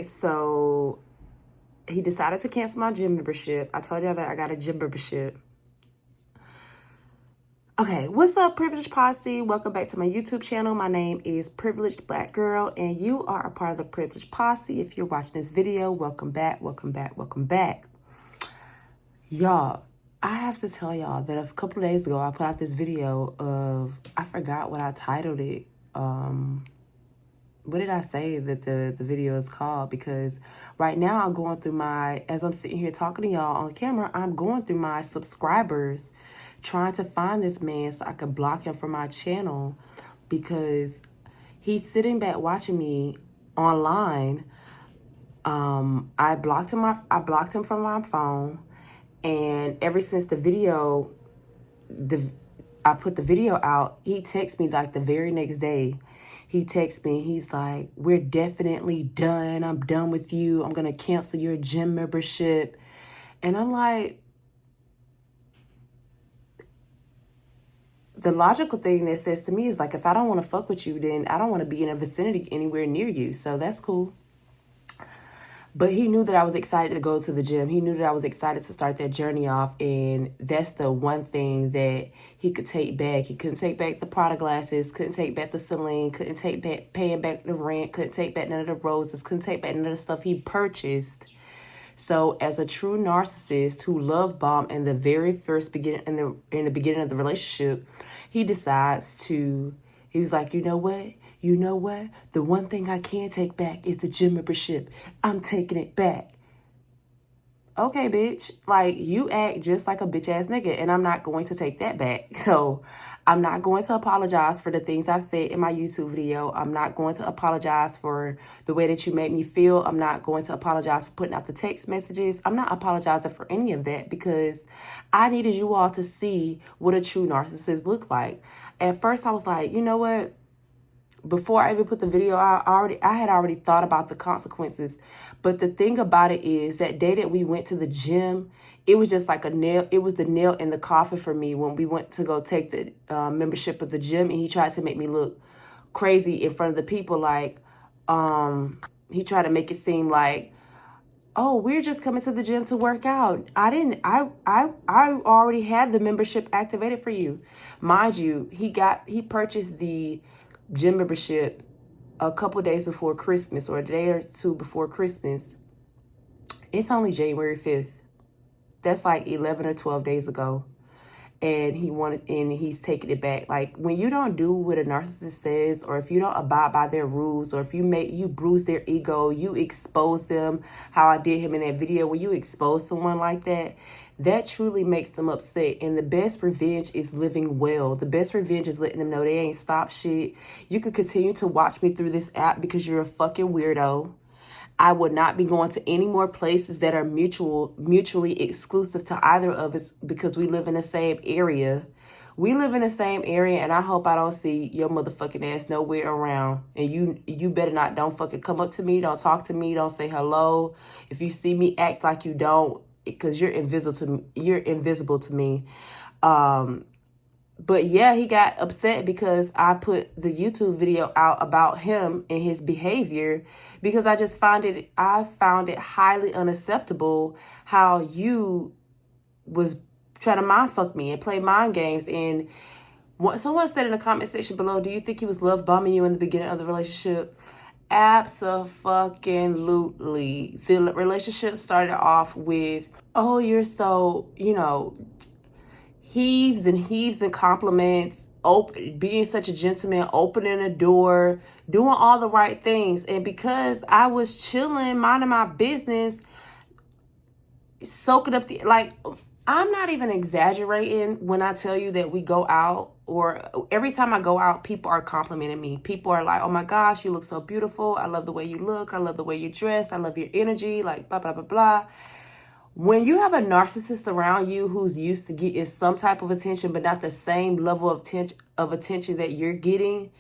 so he decided to cancel my gym membership. I told y'all that I got a gym membership. Okay, what's up, Privileged Posse? Welcome back to my YouTube channel. My name is Privileged Black Girl, and you are a part of the Privileged Posse. If you're watching this video, welcome back, welcome back, welcome back. Y'all, I have to tell y'all that a couple of days ago, I put out this video of, I forgot what I titled it. What did I say that the video is called? Because right now I'm going through as I'm sitting here talking to y'all on camera, I'm going through my subscribers, trying to find this man so I could block him from my channel because he's sitting back watching me online. I blocked him from my phone, and ever since the video, I put the video out, he texts me like the very next day. He texts me, he's like, "We're definitely done. I'm done with you. I'm gonna cancel your gym membership." And I'm like, the logical thing that says to me is like, if I don't want to fuck with you, then I don't want to be in a vicinity anywhere near you. So that's cool. But he knew that I was excited to go to the gym. He knew that I was excited to start that journey off. And that's the one thing that he could take back. He couldn't take back the Prada glasses, couldn't take back the Celine, couldn't take back paying back the rent, couldn't take back none of the roses, couldn't take back none of the stuff he purchased. So as a true narcissist who love bomb in the very first beginning, in the beginning of the relationship, he decides to, he was like, you know what? The one thing I can't take back is the gym membership. I'm taking it back. Okay, bitch. Like, you act just like a bitch ass nigga, and I'm not going to take that back. So I'm not going to apologize for the things I've said in my YouTube video. I'm not going to apologize for the way that you made me feel. I'm not going to apologize for putting out the text messages. I'm not apologizing for any of that because I needed you all to see what a true narcissist looked like. At first, I was like, you know what? Before I even put the video out, I had already thought about the consequences. But the thing about it is that day that we went to the gym, it was just like a nail. It was the nail in the coffin for me when we went to go take the membership of the gym, and he tried to make me look crazy in front of the people. Like, he tried to make it seem like, oh, we're just coming to the gym to work out. I already had the membership activated for you. Mind you, he purchased the gym membership a couple days before Christmas, or a day or two before Christmas. It's only January 5th. That's like 11 or 12 days ago. And he's taking it back. Like, when you don't do what a narcissist says, or if you don't abide by their rules, or if you bruise their ego, you expose them, how I did him in that video, when you expose someone like that, that truly makes them upset. And the best revenge is living well. The best revenge is letting them know they ain't stopped shit. You could continue to watch me through this app because you're a fucking weirdo. I would not be going to any more places that are mutually exclusive to either of us because we live in the same area. We live in the same area, and I hope I don't see your motherfucking ass nowhere around. And you better not, don't fucking come up to me, don't talk to me, don't say hello. If you see me, act like you don't, because you're invisible to me. But yeah, he got upset because I put the YouTube video out about him and his behavior, because I found it highly unacceptable how you was trying to mind fuck me and play mind games. And someone said in the comment section below, do you think he was love bombing you in the beginning of the relationship? Abso-fucking-lutely. The relationship started off with, oh, you're so, heaves and compliments, being such a gentleman, opening a door, doing all the right things. And because I was chilling, minding my business, soaking up I'm not even exaggerating when I tell you that we go out, or every time I go out, people are complimenting me. People are like, oh my gosh, you look so beautiful. I love the way you look. I love the way you dress. I love your energy, like blah, blah, blah, blah. When you have a narcissist around you who's used to getting some type of attention, but not the same level of attention that you're getting,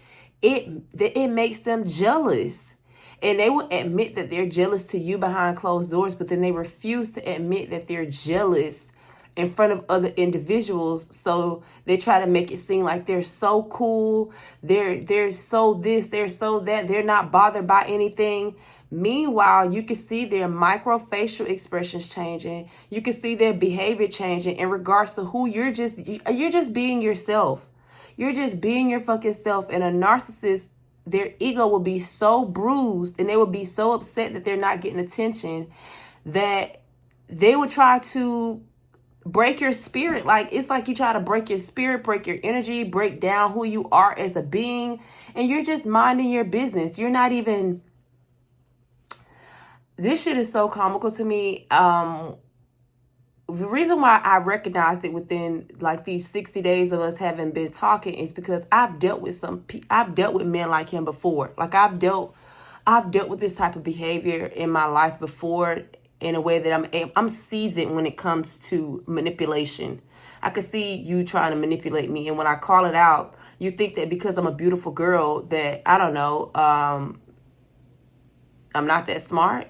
it makes them jealous. And they will admit that they're jealous to you behind closed doors, but then they refuse to admit that they're jealous in front of other individuals. So they try to make it seem like they're so cool. They're so this, they're so that. They're not bothered by anything. Meanwhile, you can see their microfacial expressions changing. You can see their behavior changing in regards to who you're just being yourself. You're just being your fucking self. And a narcissist, their ego will be so bruised and they will be so upset that they're not getting attention that they will try to break your spirit. Like, it's like you try to break your spirit, break your energy, break down who you are as a being. And you're just minding your business. You're not even... This shit is so comical to me. The reason why I recognized it within like these 60 days of us having been talking is because I've dealt with men like him before. Like I've dealt with this type of behavior in my life before, in a way that I'm seasoned when it comes to manipulation. I could see you trying to manipulate me, and when I call it out, you think that because I'm a beautiful girl that, I don't know, I'm not that smart,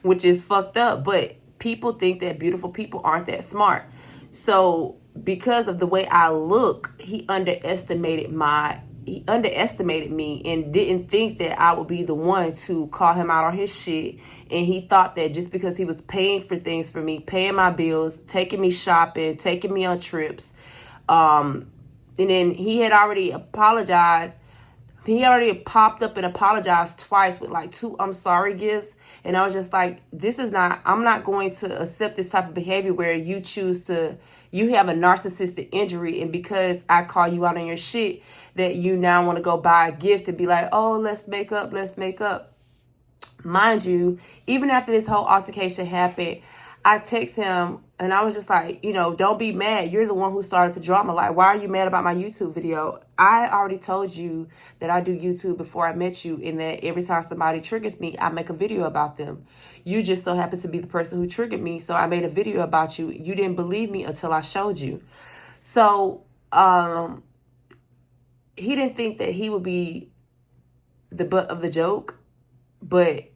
which is fucked up. But people think that beautiful people aren't that smart. So because of the way I look, he underestimated me and didn't think that I would be the one to call him out on his shit. And he thought that just because he was paying for things for me, paying my bills, taking me shopping, taking me on trips, and then he had already apologized. He already popped up and apologized twice with like 2 I'm sorry gifts. And I was just like, I'm not going to accept this type of behavior where you have a narcissistic injury. And because I call you out on your shit, that you now want to go buy a gift and be like, oh, let's make up. Mind you, even after this whole altercation happened, I text him and I was just like, don't be mad. You're the one who started the drama. Like, why are you mad about my YouTube video? I already told you that I do YouTube before I met you, and that every time somebody triggers me, I make a video about them. You just so happen to be the person who triggered me, so I made a video about you. You didn't believe me until I showed you. So, he didn't think that he would be the butt of the joke, but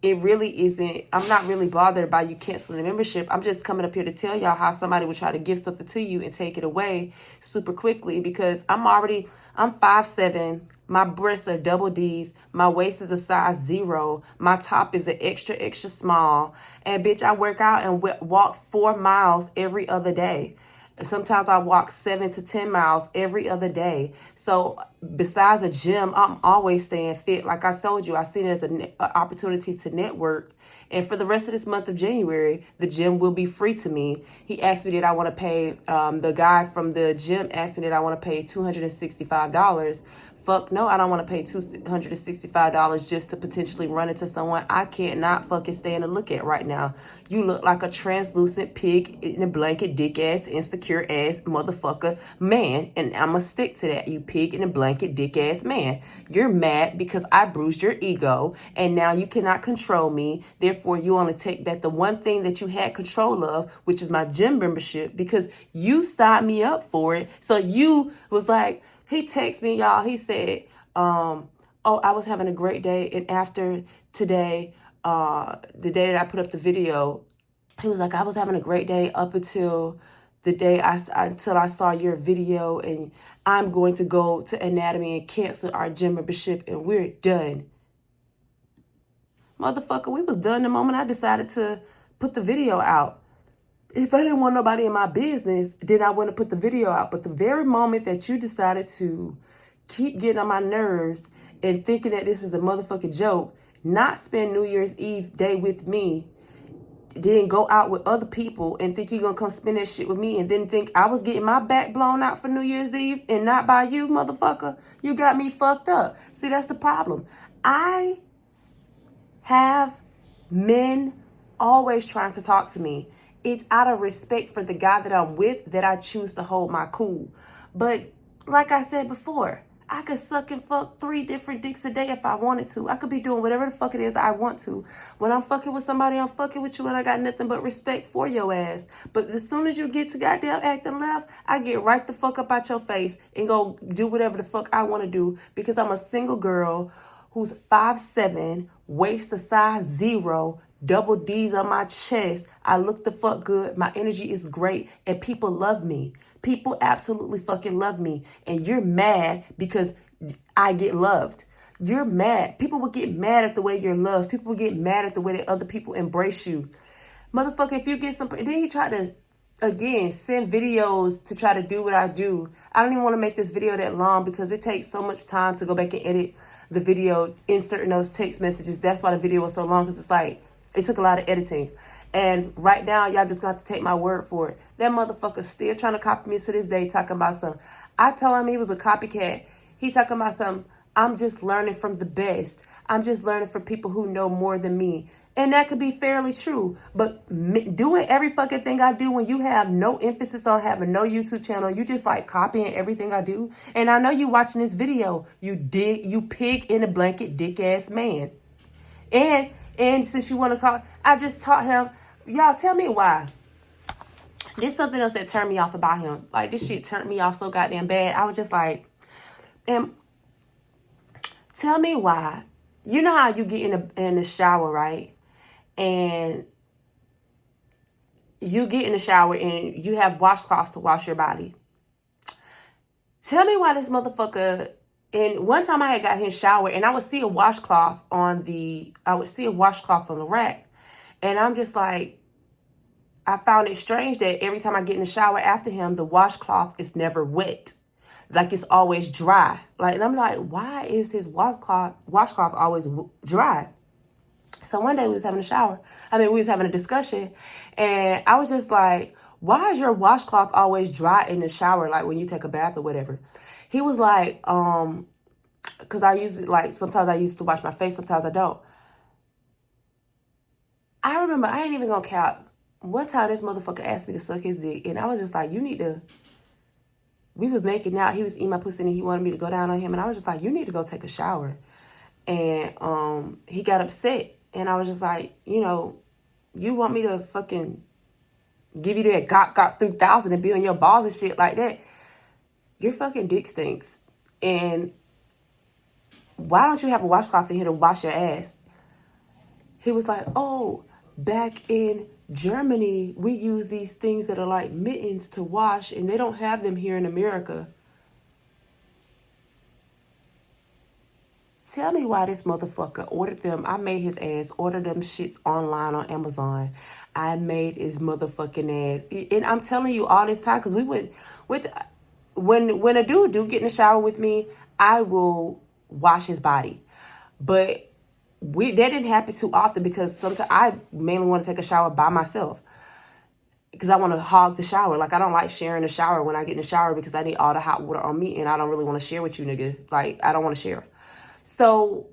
it really isn't. I'm not really bothered by you canceling the membership. I'm just coming up here to tell y'all how somebody would try to give something to you and take it away super quickly, because I'm 5'7". My breasts are double D's. My waist is a size 0. My top is an extra, extra small. And bitch, I work out and walk 4 miles every other day. Sometimes I walk 7 to 10 miles every other day. So besides a gym, I'm always staying fit. Like I told you, I see it as an opportunity to network. And for the rest of this month of January, the gym will be free to me. He asked me that I want to pay, the guy from the gym asked me that I want to pay $265. Fuck no, I don't want to pay $265 just to potentially run into someone I can't not fucking stand to look at right now. You look like a translucent pig in a blanket, dick ass, insecure ass motherfucker man. And I'ma stick to that, you pig in a blanket, dick ass man. You're mad because I bruised your ego and now you cannot control me. Therefore, you want to take back the one thing that you had control of, which is my gym membership, because you signed me up for it. So you was like, he texted me, y'all. He said, oh, I was having a great day. And after today, the day that I put up the video, he was like, I was having a great day up until the day until I saw your video. And I'm going to go to anatomy and cancel our gym membership. And we're done. Motherfucker, we was done the moment I decided to put the video out. If I didn't want nobody in my business, then I wouldn't put the video out. But the very moment that you decided to keep getting on my nerves and thinking that this is a motherfucking joke, not spend New Year's Eve day with me, then go out with other people and think you're going to come spend that shit with me, and then think I was getting my back blown out for New Year's Eve and not by you, motherfucker. You got me fucked up. See, that's the problem. I have men always trying to talk to me. It's out of respect for the guy that I'm with that I choose to hold my cool. But like I said before, I could suck and fuck 3 different dicks a day if I wanted to. I could be doing whatever the fuck it is I want to. When I'm fucking with somebody, I'm fucking with you and I got nothing but respect for your ass. But as soon as you get to goddamn acting left, I get right the fuck up out your face and go do whatever the fuck I want to do, because I'm a single girl who's 5'7", waist a size 0, double D's on my chest. I look the fuck good. My energy is great. And people love me. People absolutely fucking love me. And you're mad because I get loved. You're mad. People will get mad at the way you're loved. People will get mad at the way that other people embrace you. Motherfucker, if you get some... Then he tried to, again, send videos to try to do what I do. I don't even want to make this video that long because it takes so much time to go back and edit the video, inserting those text messages. That's why the video was so long, because it's like, it took a lot of editing. And right now, y'all just got to take my word for it. That motherfucker still trying to copy me to this day, talking about something. I told him he was a copycat. He talking about something. I'm just learning from the best. I'm just learning from people who know more than me. And that could be fairly true. But doing every fucking thing I do when you have no emphasis on having no YouTube channel, you just like copying everything I do. And I know you watching this video, you pig in a blanket dick ass man. And since you want to call, I just taught him, y'all tell me why. There's something else that turned me off about him. Like, this shit turned me off so goddamn bad. I was just like, tell me why. You know how you get in the shower, right? And you get in the shower and you have washcloths to wash your body. Tell me why this motherfucker... And one time I had got in his shower and I would see a washcloth on the rack. And I'm just like, I found it strange that every time I get in the shower after him, the washcloth is never wet. Like, it's always dry. Like, and I'm like, why is his washcloth always dry? So one day we was having a discussion, and I was just like, why is your washcloth always dry in the shower? Like, when you take a bath or whatever. He was like, because I usually, like, sometimes I used to wash my face, sometimes I don't. I remember, I ain't even gonna count. One time this motherfucker asked me to suck his dick, and I was just like, we was making out, he was eating my pussy, and he wanted me to go down on him, and I was just like, you need to go take a shower. And he got upset, and I was just like, you want me to fucking give you that got 3000 and be on your balls and shit like that? Your fucking dick stinks. And why don't you have a washcloth in here to wash your ass? He was like, oh, back in Germany, we use these things that are like mittens to wash, and they don't have them here in America. Tell me why this motherfucker ordered them. I made his ass order them shits online on Amazon. I made his motherfucking ass. And I'm telling you all this time, because we went with... When a dude do get in the shower with me, I will wash his body. But that didn't happen too often, because sometimes I mainly want to take a shower by myself, because I want to hog the shower. Like, I don't like sharing the shower when I get in the shower, because I need all the hot water on me, and I don't really want to share with you, nigga. Like, I don't want to share. So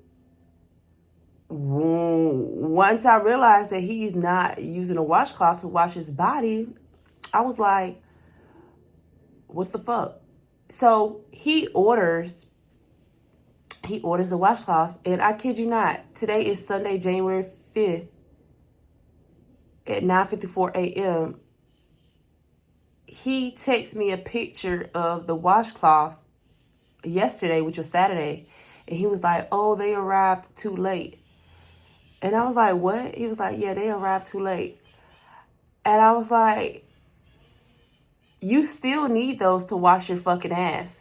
once I realized that he's not using a washcloth to wash his body, I was like, what the fuck? So he orders the washcloth, and I kid you not, today is Sunday, January 5th at 9:54 a.m. He texted me a picture of the washcloth yesterday, which was Saturday, and he was like, oh, they arrived too late. And I was like, what? He was like, yeah, they arrived too late. And I was like, you still need those to wash your fucking ass.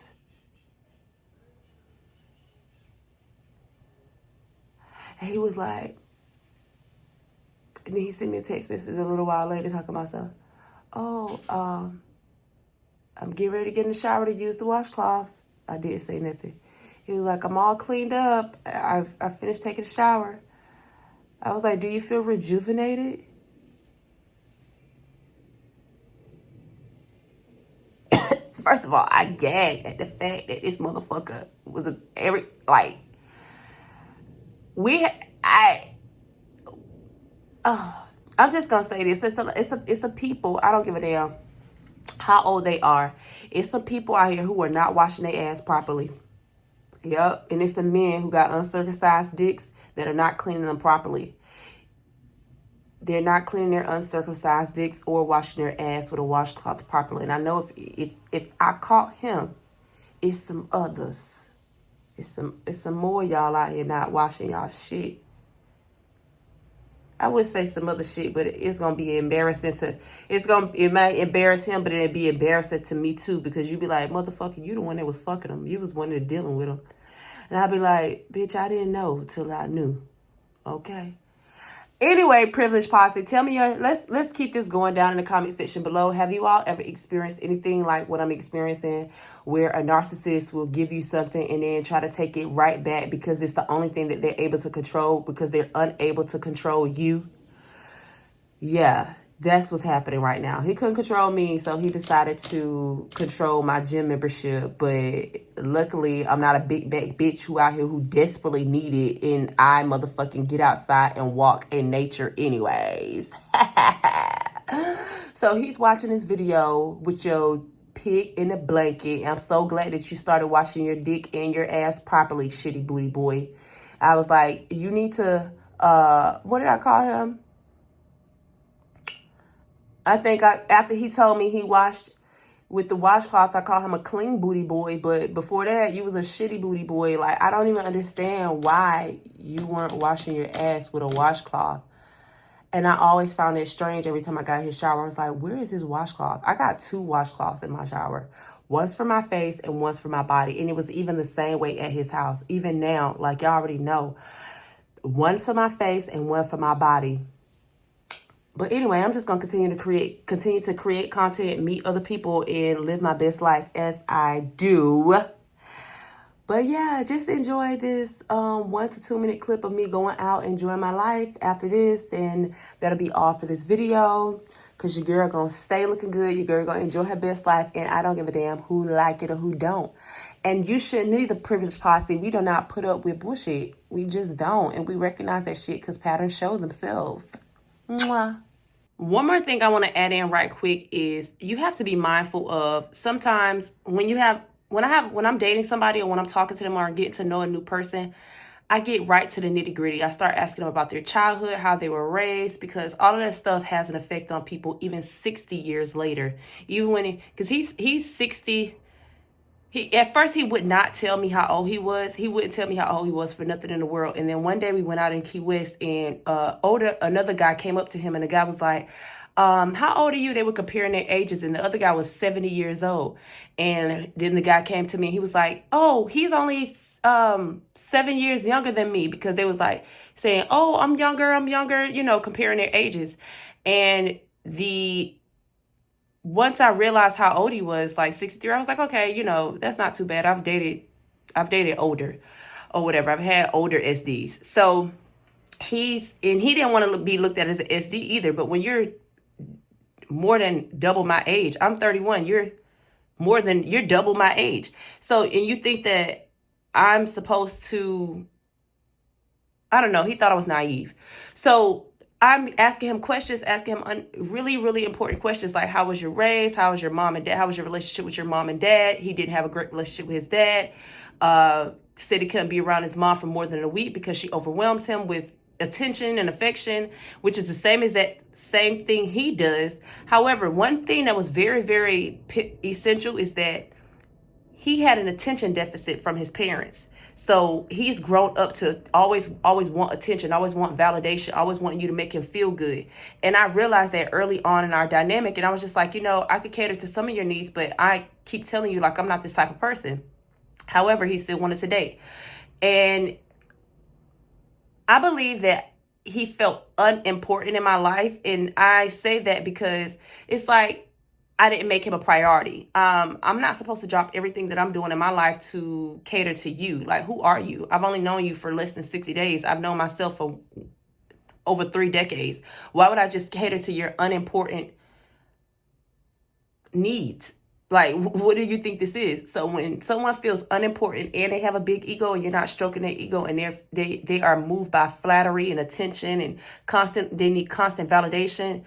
And he was like, and then he sent me a text message a little while later talking about something. Oh, I'm getting ready to get in the shower to use the washcloths. I didn't say nothing. He was like, I'm all cleaned up. I finished taking a shower. I was like, do you feel rejuvenated? First of all, I gagged at the fact that this motherfucker was I'm just gonna say this. It's a people. I don't give a damn how old they are. It's some people out here who are not washing their ass properly. Yep, and it's some men who got uncircumcised dicks that are not cleaning them properly. They're not cleaning their uncircumcised dicks or washing their ass with a washcloth properly. And I know if I caught him, it's some others. It's some more y'all out here not washing y'all shit. I would say some other shit, but it's gonna be embarrassing it might embarrass him, but it'd be embarrassing to me too, because you be like, motherfucker, you the one that was fucking him. You was one that dealing with him. And I'd be like, bitch, I didn't know till I knew. Okay. Anyway, privileged posse, tell me let's keep this going down in the comment section below. Have you all ever experienced anything like what I'm experiencing, where a narcissist will give you something and then try to take it right back because it's the only thing that they're able to control because they're unable to control you? Yeah, that's what's happening right now. He couldn't control me, so he decided to control my gym membership. But luckily, I'm not a big back bitch who out here who desperately need it, and I motherfucking get outside and walk in nature anyways. So he's watching this video with your pig in a blanket. I'm so glad that you started washing your dick and your ass properly, shitty booty boy. I was like, you need to, what did I call him? I think after he told me he washed with the washcloth, I call him a clean booty boy. But before that, you was a shitty booty boy. Like, I don't even understand why you weren't washing your ass with a washcloth. And I always found it strange every time I got in his shower. I was like, where is his washcloth? I got 2 washcloths in my shower. One's for my face and one's for my body. And it was even the same way at his house. Even now, like y'all already know. One for my face and one for my body. But anyway, I'm just going to continue to create content, meet other people, and live my best life as I do. But yeah, just enjoy this 1 to 2 minute clip of me going out, enjoying my life after this. And that'll be all for this video. Because your girl going to stay looking good. Your girl going to enjoy her best life. And I don't give a damn who like it or who don't. And you shouldn't need the privileged posse. We do not put up with bullshit. We just don't. And we recognize that shit because patterns show themselves. Mwah. One more thing I want to add in right quick is you have to be mindful of sometimes when I'm dating somebody or when I'm talking to them or getting to know a new person, I get right to the nitty gritty. I start asking them about their childhood, how they were raised, because all of that stuff has an effect on people even 60 years later. Even when because he's 60. At first he would not tell me how old he was. He wouldn't tell me how old he was for nothing in the world. And then one day we went out in Key West and another guy came up to him and the guy was like, how old are you? They were comparing their ages and the other guy was 70 years old. And then the guy came to me and he was like, oh, he's only 7 years younger than me, because they was like saying, oh, I'm younger, comparing their ages. And once I realized how old he was, like 63, I was like, okay, that's not too bad. I've dated older or whatever. I've had older SDs. So he didn't want to be looked at as an SD either. But when you're more than double my age, I'm 31, you're double my age. So, and you think that I'm supposed to, I don't know, he thought I was naive. So I'm asking him questions, really, really important questions like, how was your raised? How was your mom and dad? How was your relationship with your mom and dad? He didn't have a great relationship with his dad. Said he couldn't be around his mom for more than a week because she overwhelms him with attention and affection, which is the same thing he does. However, one thing that was very, very essential is that he had an attention deficit from his parents. So he's grown up to always want attention, always want validation, always wanting you to make him feel good. And I realized that early on in our dynamic, and I was just like, I could cater to some of your needs, but I keep telling you, like, I'm not this type of person. However, he still wanted to date. And I believe that he felt unimportant in my life. And I say that because it's like, I didn't make him a priority. I'm not supposed to drop everything that I'm doing in my life to cater to you. Like, who are you? I've only known you for less than 60 days. I've known myself for over 3 decades. Why would I just cater to your unimportant needs? Like, what do you think this is? So when someone feels unimportant and they have a big ego and you're not stroking their ego and they are moved by flattery and attention and they need constant validation,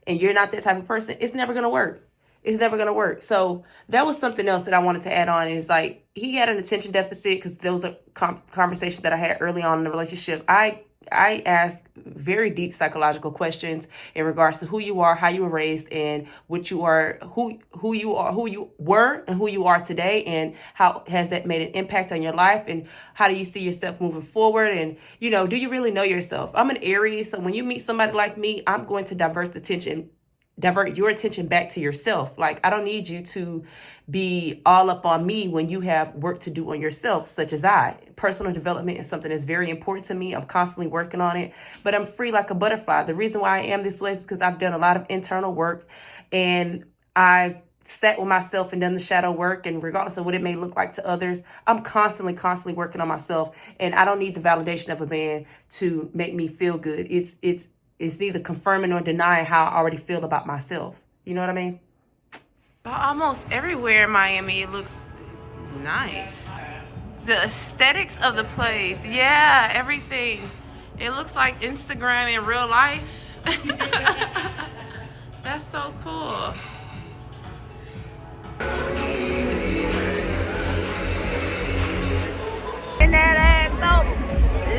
and you're not that type of person, it's never going to work. It's never going to work. So that was something else that I wanted to add on, is like, he had an attention deficit because those are conversations that I had early on in the relationship. I asked very deep psychological questions in regards to who you are, how you were raised, and what you are, who you were and who you are today, and how has that made an impact on your life, and how do you see yourself moving forward, and do you really know yourself? I'm an Aries, so when you meet somebody like me, I'm going to divert the attention divert your attention back to yourself. Like, I don't need you to be all up on me when you have work to do on yourself, such as I. Personal development is something that's very important to me. I'm constantly working on it, but I'm free like a butterfly. The reason why I am this way is because I've done a lot of internal work, and I've sat with myself and done the shadow work. And regardless of what it may look like to others, I'm constantly working on myself, and I don't need the validation of a man to make me feel good. It's neither confirming or denying how I already feel about myself. You know what I mean? Almost everywhere in Miami, it looks nice. The aesthetics of the place, yeah, everything. It looks like Instagram in real life. That's so cool. And that ass over.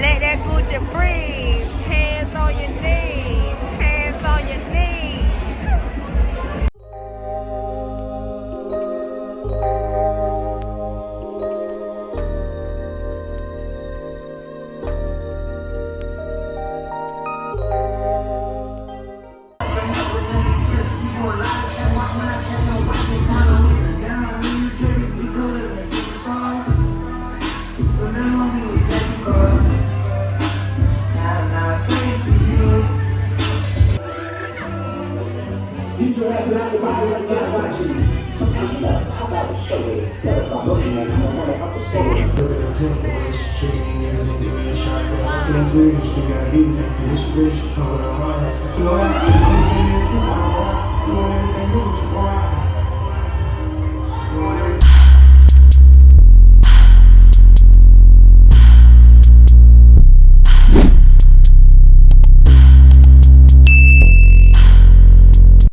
Let that Gucci breathe. Hands on your knees. Hands on your knees. Wow.